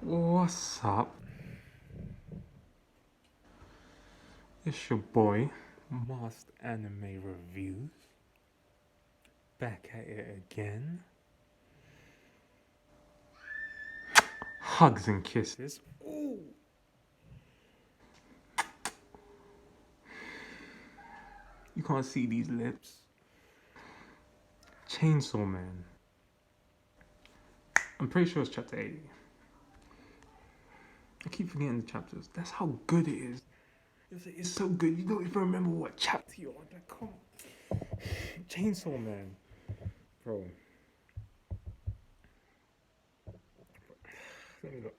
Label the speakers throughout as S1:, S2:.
S1: What's up? It's your boy, Masked Anime Reviews, back at it again. Hugs and kisses. Ooh! You can't see these lips. Chainsawman. I'm pretty sure it's chapter 80. I keep forgetting the chapters. That's how good it is. It's so good, you don't even remember what chapter you're on. Like, come on. Chainsawman. Bro. Let me look.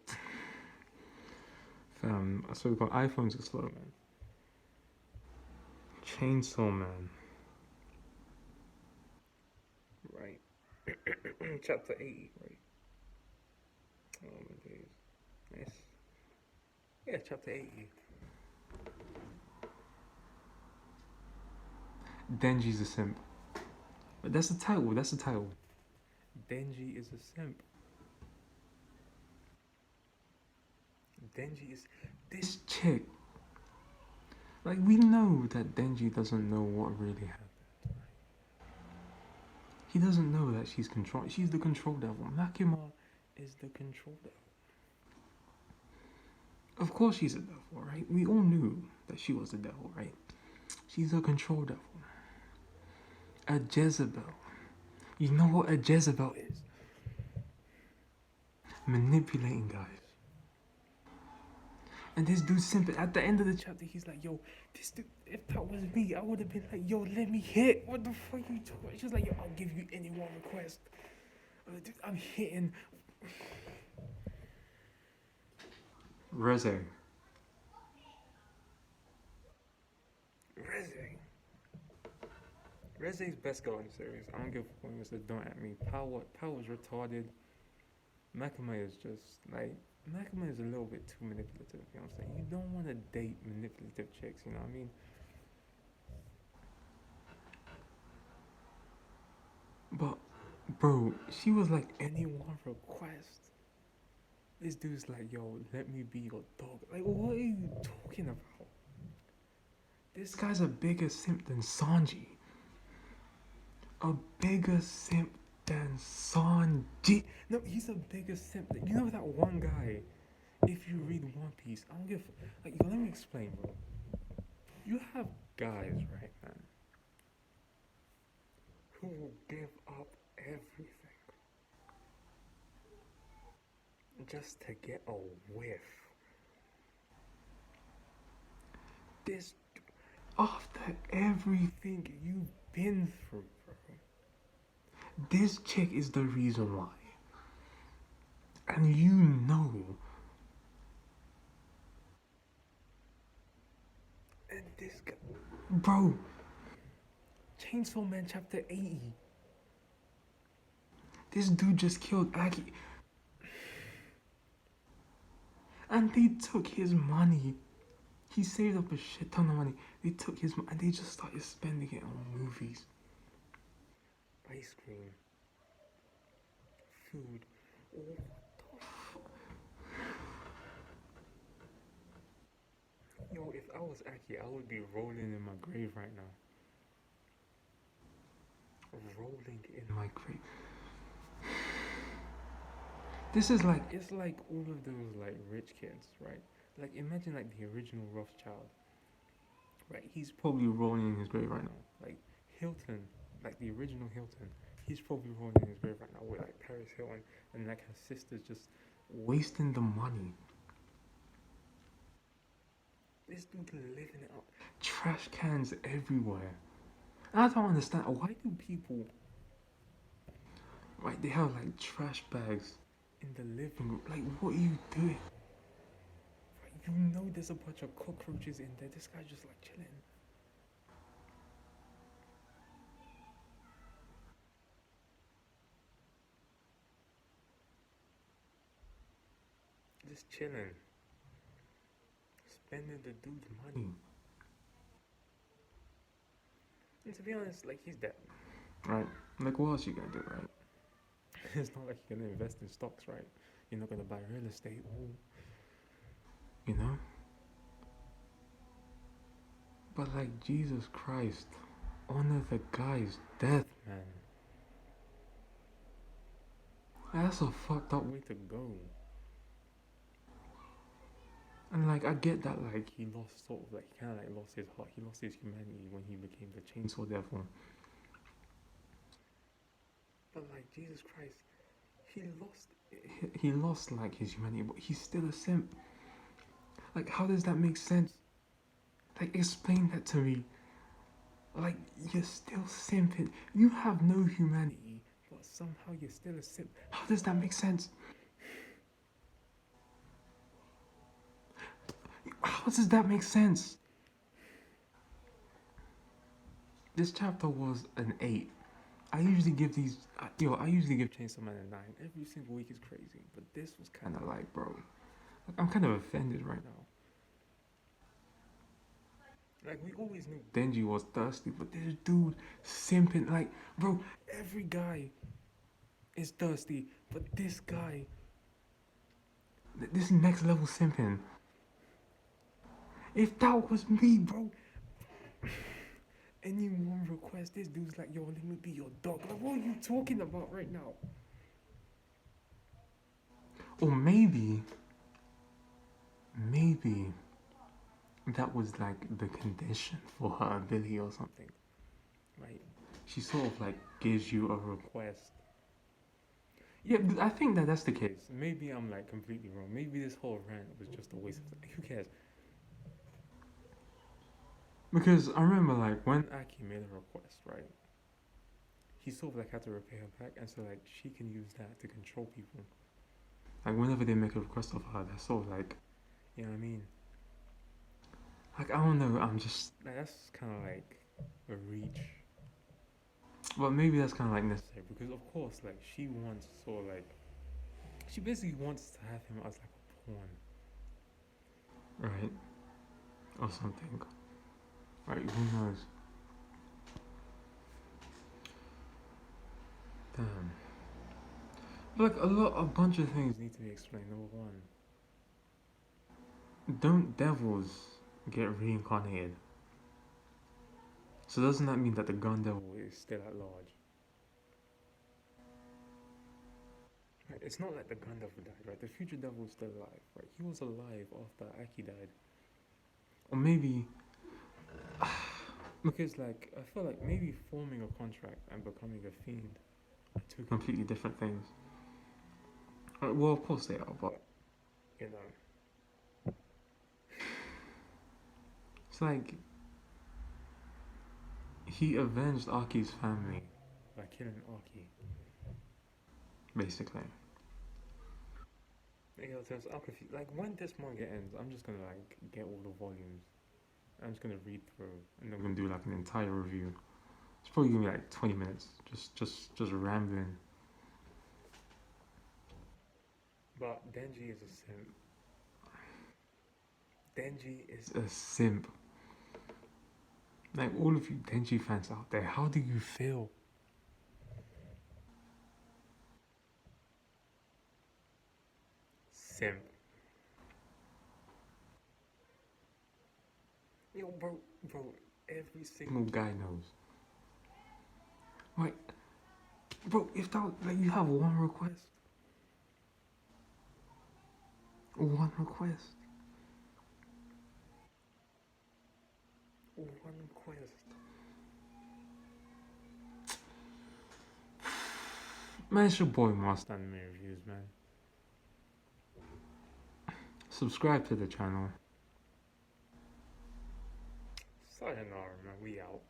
S1: So we've got iPhones are slow, man. Chainsawman. Right. Chapter 80, right? Oh my days. Nice. Yeah, chapter 80. Denji's a simp. But that's the title, that's the title. Denji is a simp. Denji is. This chick. Like, we know that Denji doesn't know what really happened. He doesn't know that she's control. She's the control devil. Makima is the control devil. Of course she's a devil, right? We all knew that she was a devil, right? She's a control devil. A Jezebel. You know what a Jezebel is? Manipulating guys. And this dude simping at the end of the chapter, he's like, yo, this dude, if that was me, I would have been like, yo, let me hit. What the fuck are you talking about? She's like, yo, I'll give you any one request. Dude, I'm hitting. Reze. Reze's best girl in the series. I don't give a fuck if it's don't at me. Power's retarded. Makima is just like Makima is a little bit too manipulative, you know what I'm saying? You don't want to date manipulative chicks, you know what I mean? But bro, she was like any one request. This dude's like, yo, let me be your dog. Like, what are you talking about? This guy's a bigger simp than Sanji. A bigger simp than Sanji. No, he's a bigger simp. You know that one guy. If you read One Piece, I don't give. Like, yo, let me explain, bro. You have guys, right, man, who will give up everything just to get a whiff. This, after everything you've been through, bro, this chick is the reason why. And you know. And this guy, bro, Chainsawman chapter 80. This dude just killed Aki. And they took his money. He saved up a shit ton of money. They took his money and they just started spending it on movies. Ice cream. Food. What the fuck? Yo, if I was Aki, I would be rolling in my grave right now. Rolling in my grave. This is like, it's like all of those like rich kids, right? Like, imagine like the original Rothschild, right? He's probably rolling in his grave right now. Like Hilton, like the original Hilton, he's probably rolling in his grave right now with like Paris Hilton and like her sister's just wasting the money. This dude living it up. Trash cans everywhere. And I don't understand, why do people, right, they have like trash bags in the living room. Like, what are you doing? Like, you know there's a bunch of cockroaches in there. This guy's just like chilling. Just chilling. Spending the dude's money. And to be honest, like, he's dead. Right? Like, what else you gonna do, right? It's not like you're gonna invest in stocks, right? You're not gonna buy real estate. Ooh, you know. But like Jesus Christ, honor the guy's death, man. That's a fucked up way to go. And like I get that like he lost sort of like he kinda like lost his heart, he lost his humanity when he became the chainsaw devil. But like Jesus Christ, he lost like his humanity, but he's still a simp. Like how does that make sense? Like explain that to me. Like you're still simping. You have no humanity, but somehow you're still a simp. How does that make sense? How does that make sense? This chapter was an 8. I usually give these, I usually give Chainsawman a 9. Every single week is crazy, but this was kind of like, bro, like, I'm kind of offended right now. Like, we always knew Denji was thirsty, but this dude simping, like, bro, every guy is thirsty, but this guy, this next level simping. If that was me, bro, any one request, this dude's like, yo, let me be your dog. Like, what are you talking about right now? Or maybe that was like the condition for her ability or something, right? She sort of like gives you a request. Yeah, I think that's the case. Maybe I'm like completely wrong. Maybe this whole rant was just a waste of time. Who cares? Because I remember like when Aki made a request, right? He sort of like had to repay her back, and so like she can use that to control people. Like whenever they make a request of her, that's sort of like, you know what I mean? Like I don't know. I'm just like, that's kind of like a reach. But maybe that's kind of like necessary because of course like she wants sort of like she basically wants to have him as like a pawn, right? Or something. Right? Who knows? Damn. But like a bunch of things need to be explained. Number one, don't devils get reincarnated? So doesn't that mean that the gun devil is still at large? Right, it's not like the gun devil died, right? The future devil is still alive, right? He was alive after Aki died. Or maybe because like I feel like maybe forming a contract and becoming a fiend are two completely different things. Well, of course they are, but you know, it's like he avenged Aki's family by killing Aki, basically. You know, I'm confused. Like when this manga ends, I'm just gonna like get all the volumes. I'm just gonna read through, and I'm gonna do like an entire review. It's probably gonna be like 20 minutes, just rambling. But Denji is a simp. Denji is a simp. Like all of you Denji fans out there, how do you feel? Simp. Yo, bro, every single guy knows. Like, bro, if that like you have one request, one request, one request. Man, it's your boy Master Anime Reviews, man. Subscribe to the channel. Sayonara, man. We out.